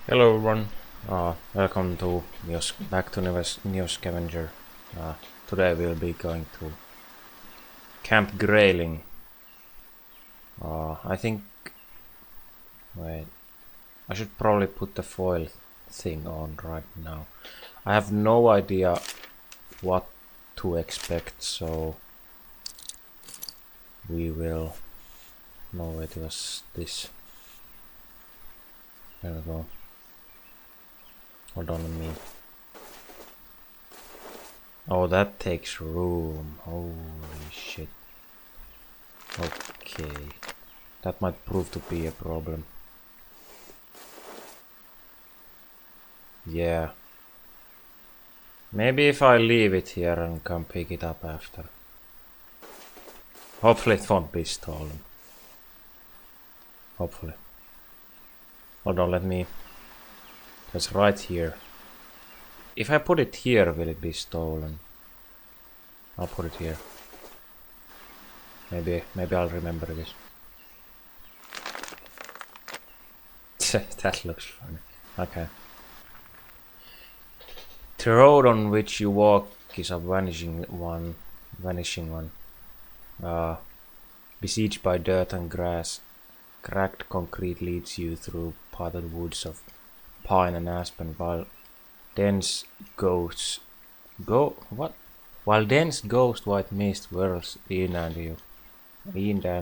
Hello everyone, welcome to back to Neo Scavenger. Today we'll be going to Camp Grayling. I think... wait, I should probably put the foil thing on right now. I have no idea what to expect, so we will... No, it was this. There we go. Hold on a minute. Oh, that takes room. Holy shit. Okay. That might prove to be a problem. Yeah. Maybe if I leave it here and come pick it up after. Hopefully it won't be stolen. Hopefully. Hold on, let me... It's right here. If I put it here, will it be stolen? I'll put it here. Maybe I'll remember this. That looks funny. Okay. The road on which you walk is a vanishing one. Besieged by dirt and grass, cracked concrete leads you through potted woods of pine and aspen, while dense ghost white mist whirls in and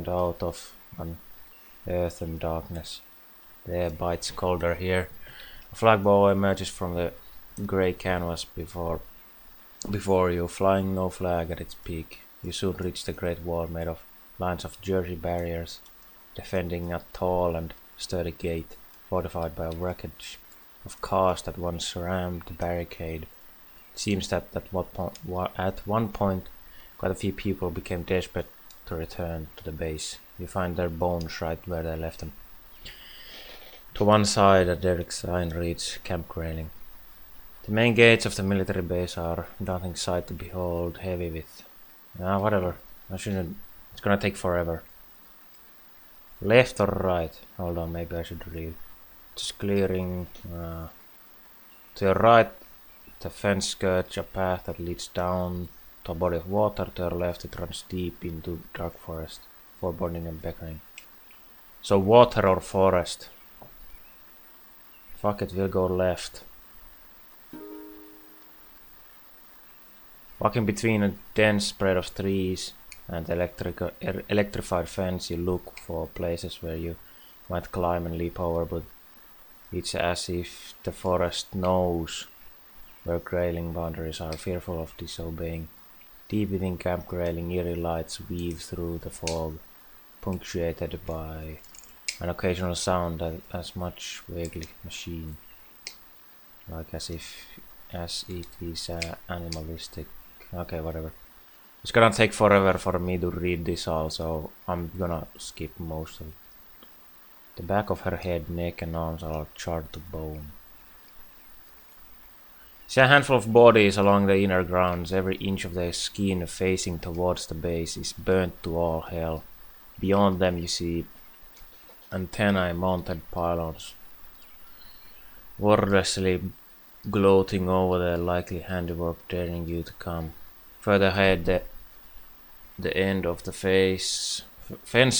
out of an earth and darkness. There bites colder here. A flagbow emerges from the grey canvas before you, flying no flag at its peak. You soon reach the great wall made of lines of Jersey barriers, defending a tall and sturdy gate, fortified by a wreckage of cars that once rammed the barricade. It seems that at one point quite a few people became desperate to return to the base. You find their bones right where they left them. To one side, a derrick sign reads Camp Grayling. The main gates of the military base are daunting sight to behold, heavy with... whatever. It's gonna take forever. Left or right? Hold on, maybe I should read. Just clearing. To your right, the fence skirts a path that leads down to a body of water. To your left, it runs deep into dark forest, foreboding and beckoning. So water or forest? Fuck it, we'll go left. Walking between a dense spread of trees and electrified fence, you look for places where you might climb and leap over, but it's as if the forest knows where Grayling boundaries are, fearful of disobeying. Deep within Camp Grayling, eerie lights weave through the fog, punctuated by an occasional sound that as much vaguely machine, like as it is animalistic. Okay, whatever. It's gonna take forever for me to read this all, so I'm gonna skip most of it. The back of her head, neck and arms are all charred to bone. See a handful of bodies along the inner grounds. Every inch of their skin facing towards the base is burnt to all hell. Beyond them you see antennae mounted pylons, wordlessly gloating over their likely handiwork, daring you to come. Further ahead, the end of the fence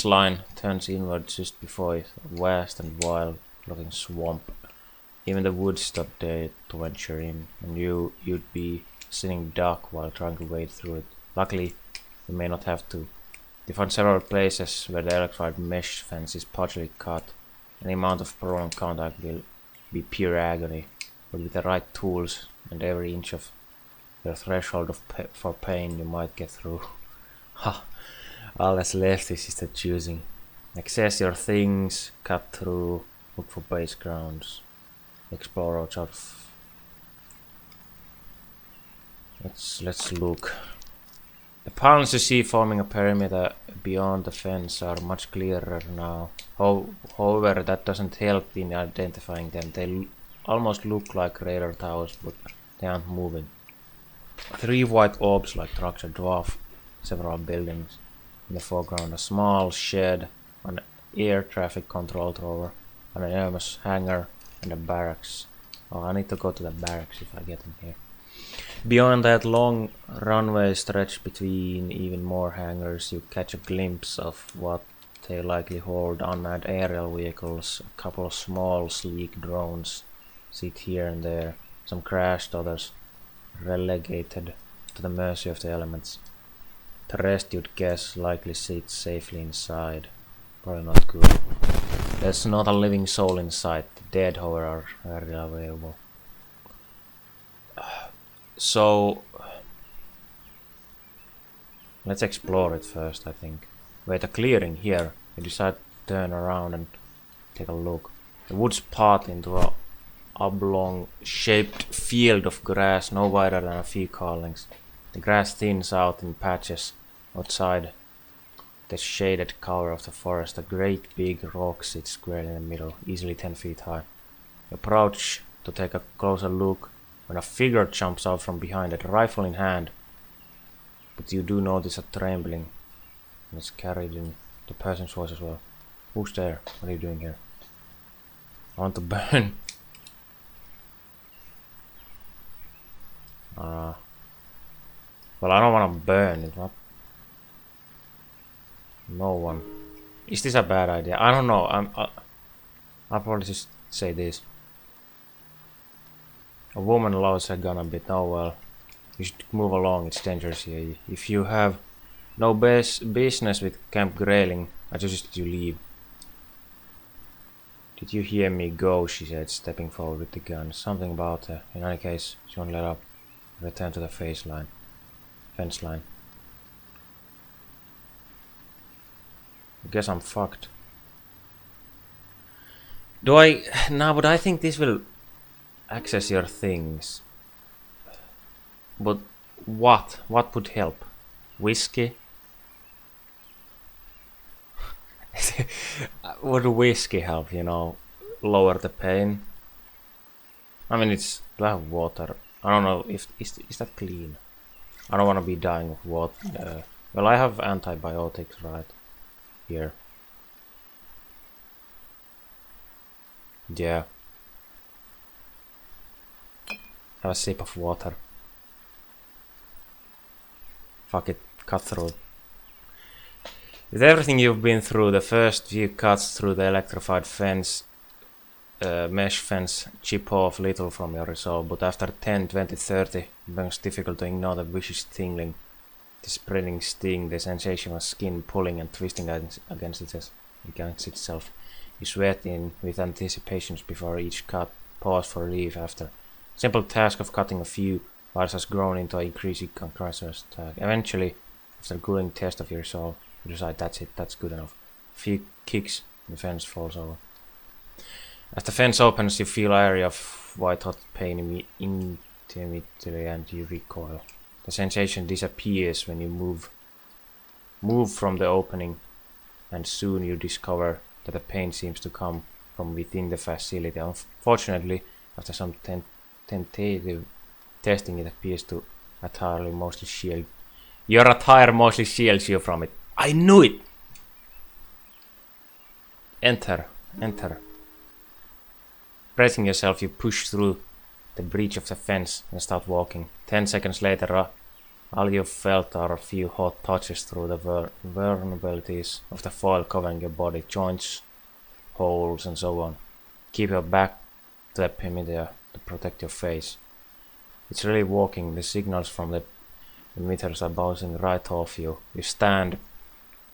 line turns inward just before it, a vast and wild-looking swamp. Even the woods stopped there to venture in, and you'd be sitting duck while trying to wade through it. Luckily, you may not have to. You find several places where the electrified mesh fence is partially cut. Any amount of prolonged contact will be pure agony, but with the right tools and every inch of your threshold for pain, you might get through. Ha! All that's left is the choosing. Access your things, cut through, look for base grounds, explore out of... Let's look. The pylons you see forming a perimeter beyond the fence are much clearer now. However, that doesn't help in identifying them. They almost look like radar towers, but they aren't moving. 3 white orbs like trucks dwarf several buildings. In the foreground, a small shed, an air traffic control tower, an enormous hangar, and the barracks. Oh, I need to go to the barracks if I get in here. Beyond that long runway stretch between even more hangars, you catch a glimpse of what they likely hold: unmanned aerial vehicles, a couple of small, sleek drones sit here and there, some crashed, others relegated to the mercy of the elements. The rest, you'd guess, likely sits safely inside. Probably not good. There's not a living soul in sight. The dead, however, are rarely available. So let's explore it first, I think. Wait, a clearing here. You decide to turn around and take a look. The woods part into a oblong-shaped field of grass, no wider than a few car lengths. The grass thins out in patches. Outside the shaded cover of the forest, a great big rock sits squarely in the middle, easily 10 feet high. You approach to take a closer look when a figure jumps out from behind it, rifle in hand. But you do notice a trembling, and it's carried in the person's voice as well. Who's there? What are you doing here? I want to burn. Well, I don't want to burn it. What? No one. Is this a bad idea? I don't know. I'll probably just say this. A woman loves her gun a bit. Oh well. You should move along. It's dangerous here. If you have no business with Camp Grayling, I suggest you leave. Did you hear me go? She said, stepping forward with the gun. Something about her. In any case, she won't let up. Return to the fence line. I guess I'm fucked. Do I? No, but I think this will access your things. But what? What would help? Whiskey? Would whiskey help, you know, lower the pain? I mean, it's like water. I don't know if is that clean. I don't want to be dying of water. Well, I have antibiotics right here. Yeah. Have a sip of water. Fuck it, cut through. With everything you've been through, the first few cuts through the electrified fence, mesh fence, chip off little from your resolve, but after 10, 20, 30, it becomes difficult to ignore the vicious tingling, the spreading sting, the sensation of skin pulling and twisting against itself. You sweat in with anticipations before each cut, pause for relief after. Simple task of cutting a few wires has grown into an increasing concurrent task. Eventually, after a grueling test of your resolve, you decide that's it, that's good enough. A few kicks, the fence falls over. As the fence opens, you feel an area of white-hot pain intimately and you recoil. The sensation disappears when you move from the opening, and soon you discover that the pain seems to come from within the facility. Unfortunately, after some tentative testing, it appears to mostly shield. Your attire mostly shields you from it. I knew it! Enter. Bracing yourself, you push through the breach of the fence and start walking. 10 seconds later, all you've felt are a few hot touches through the vulnerabilities of the foil covering your body, joints, holes, and so on. Keep your back to the perimeter to protect your face. It's really walking. The signals from the emitters are bouncing right off you. You stand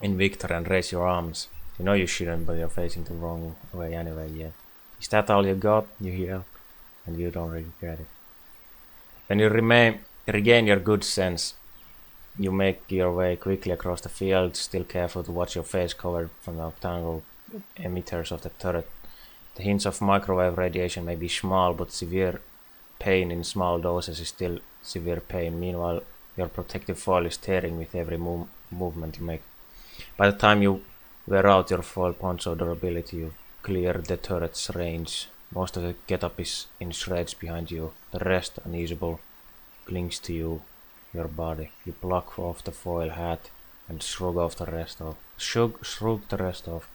in victory and raise your arms. You know you shouldn't, but you're facing the wrong way anyway, yeah. Is that all you got? You heal, and you don't regret it. When you regain your good sense, you make your way quickly across the field, still careful to watch your face covered from the tangled emitters of the turret. The hints of microwave radiation may be small, but severe pain in small doses is still severe pain. Meanwhile, your protective foil is tearing with every movement you make. By the time you wear out your foil poncho durability, you've cleared the turret's range. Most of the getup is in shreds behind you. The rest, unusable, clings to you, your body. You pluck off the foil hat and shrug the rest off.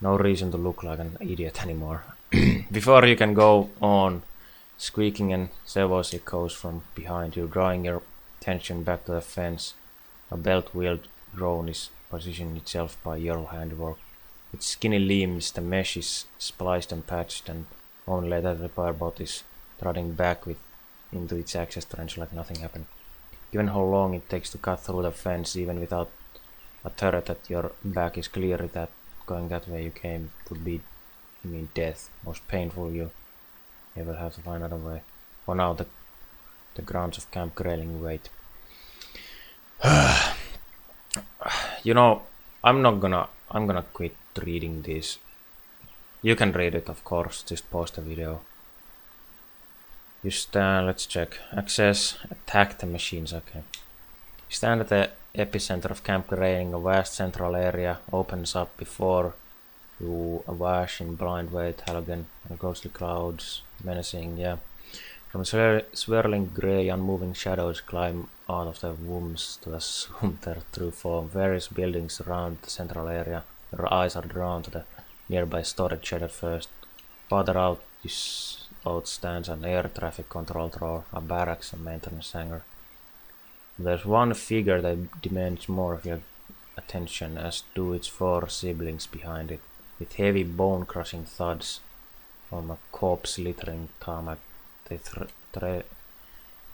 No reason to look like an idiot anymore. Before you can go on, squeaking and Sevosi echoes from behind you, drawing your attention back to the fence. A belt-wheeled drone is positioning itself by your handwork. Its skinny limbs, the mesh is spliced and patched, and only that repair bot is trotting back into its access trench like nothing happened. Given how long it takes to cut through the fence, even without a turret at your back, is clear that going that way you came would be mean death, most painful. You will have to find another way. For now, the grounds of Camp Grayling wait. You know, I'm gonna quit reading this. You can read it, of course. Just pause the video. You stand. Let's check. Access. Attack the machines. Okay. You stand at the epicenter of Camp Grayling. A vast central area opens up before you, awash in blind white halogen and ghostly clouds, menacing. Yeah. From swirling grey, unmoving shadows climb out of the wombs to assume their true form. Various buildings surround the central area. Your eyes are drawn to the nearby storage shed at first. Farther out stands an air traffic control tower, a barracks, and maintenance hangar. There's one figure that demands more of your attention, as do its four siblings behind it, with heavy bone-crushing thuds from a corpse-littering tarmac. They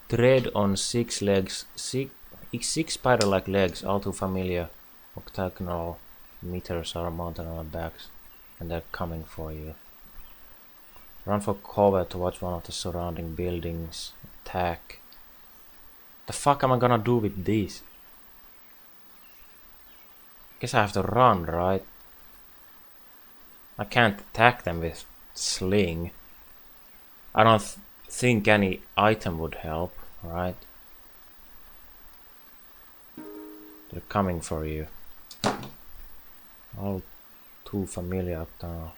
tread on six spider-like legs, all too familiar. Octagonal meters are mounted on their backs, and they're coming for you. Run for cover towards one of the surrounding buildings. Attack. The fuck am I gonna do with these? Guess I have to run, right? I can't attack them with sling. I don't think any item would help, right? They're coming for you. All too familiar now.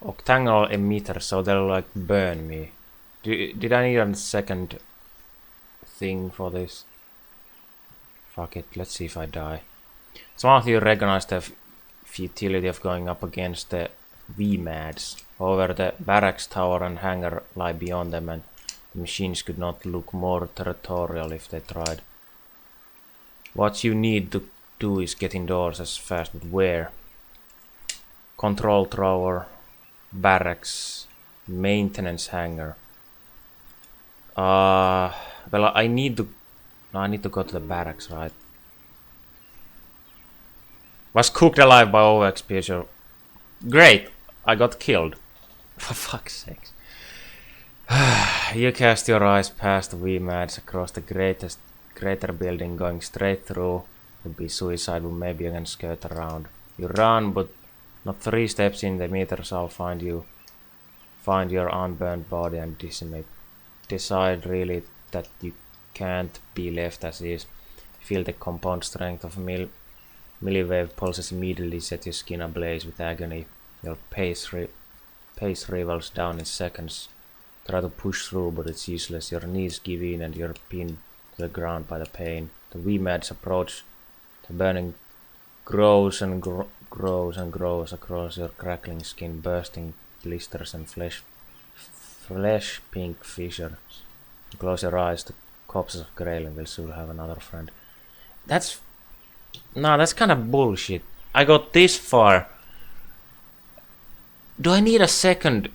Octagonal emitter, so they'll like burn me. Did I need a second thing for this? Fuck it, let's see if I die. Some of you recognize the futility of going up against the VMADs. However, the barracks tower and hangar lie beyond them, and the machines could not look more territorial if they tried. What you need to do is get indoors as fast, but where? Control tower, barracks, maintenance hangar. Well, I need to go to the barracks, right? Was cooked alive by overexposure. Great! I got killed. For fuck's sake. You cast your eyes past the VMADs across the greater building. Going straight through would be suicide, but maybe you can skirt around. You run, but not 3 steps in, the meters all find your unburned body and decide really that you can't be left as is. Feel the compound strength of milliwave pulses immediately set your skin ablaze with agony. Your pace revels down in seconds. Try to push through, but it's useless. Your knees give in and you're pinned to the ground by the pain. The VMADs approach. The burning grows and grows and grows across your crackling skin, bursting blisters and flesh pink fissures. You close your eyes. The corpses of Grayling will soon have another friend. That's kind of bullshit. I got this far. Do I need a second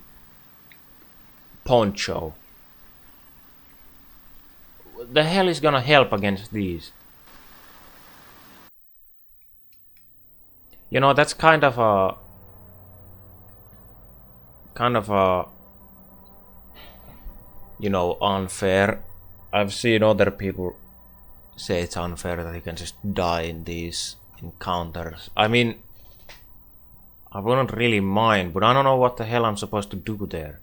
poncho? The hell is gonna help against these? You know, that's kind of a you know, unfair. I've seen other people say it's unfair that you can just die in these encounters. I mean, I wouldn't really mind, but I don't know what the hell I'm supposed to do there.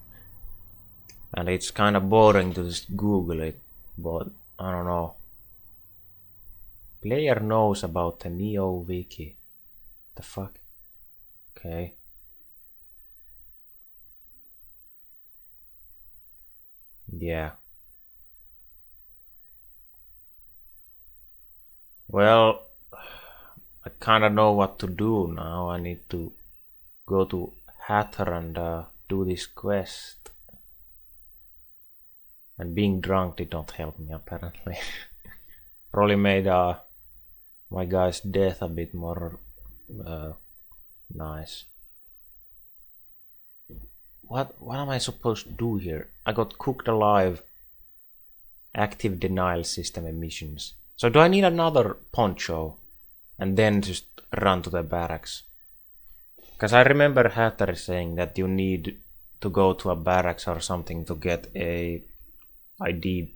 And it's kind of boring to just Google it, but I don't know. Player knows about the Neo Wiki. The fuck? Okay. Yeah. Well, I kind of know what to do now. I need to go to Hatter and do this quest. And being drunk did not help me, apparently. Probably made my guy's death a bit more nice. What am I supposed to do here? I got cooked alive. Active denial system emissions. So do I need another poncho? And then just run to the barracks? Because I remember Hatter saying that you need to go to a barracks or something to get a ID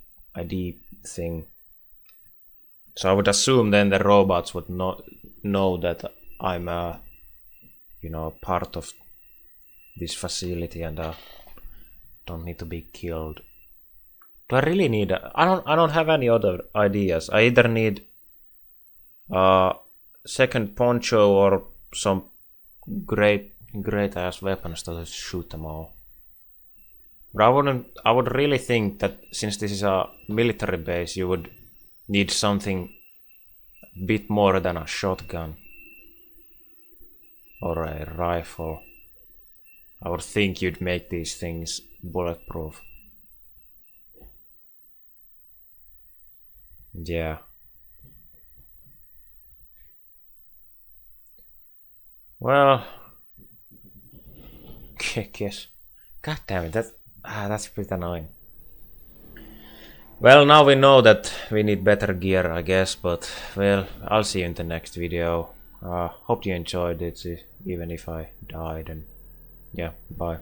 thing. So I would assume then the robots would not know that I'm part of this facility and don't need to be killed. Do I really need I don't have any other ideas. I either need second poncho or some great ass weapons to shoot them all. But I would really think that since this is a military base, you would need something a bit more than a shotgun or a rifle. I would think you'd make these things bulletproof. Yeah. Well, guess. God damn it, that's pretty annoying. Well, now we know that we need better gear, I guess, but well, I'll see you in the next video. Hope you enjoyed it, even if I died, and yeah, bye.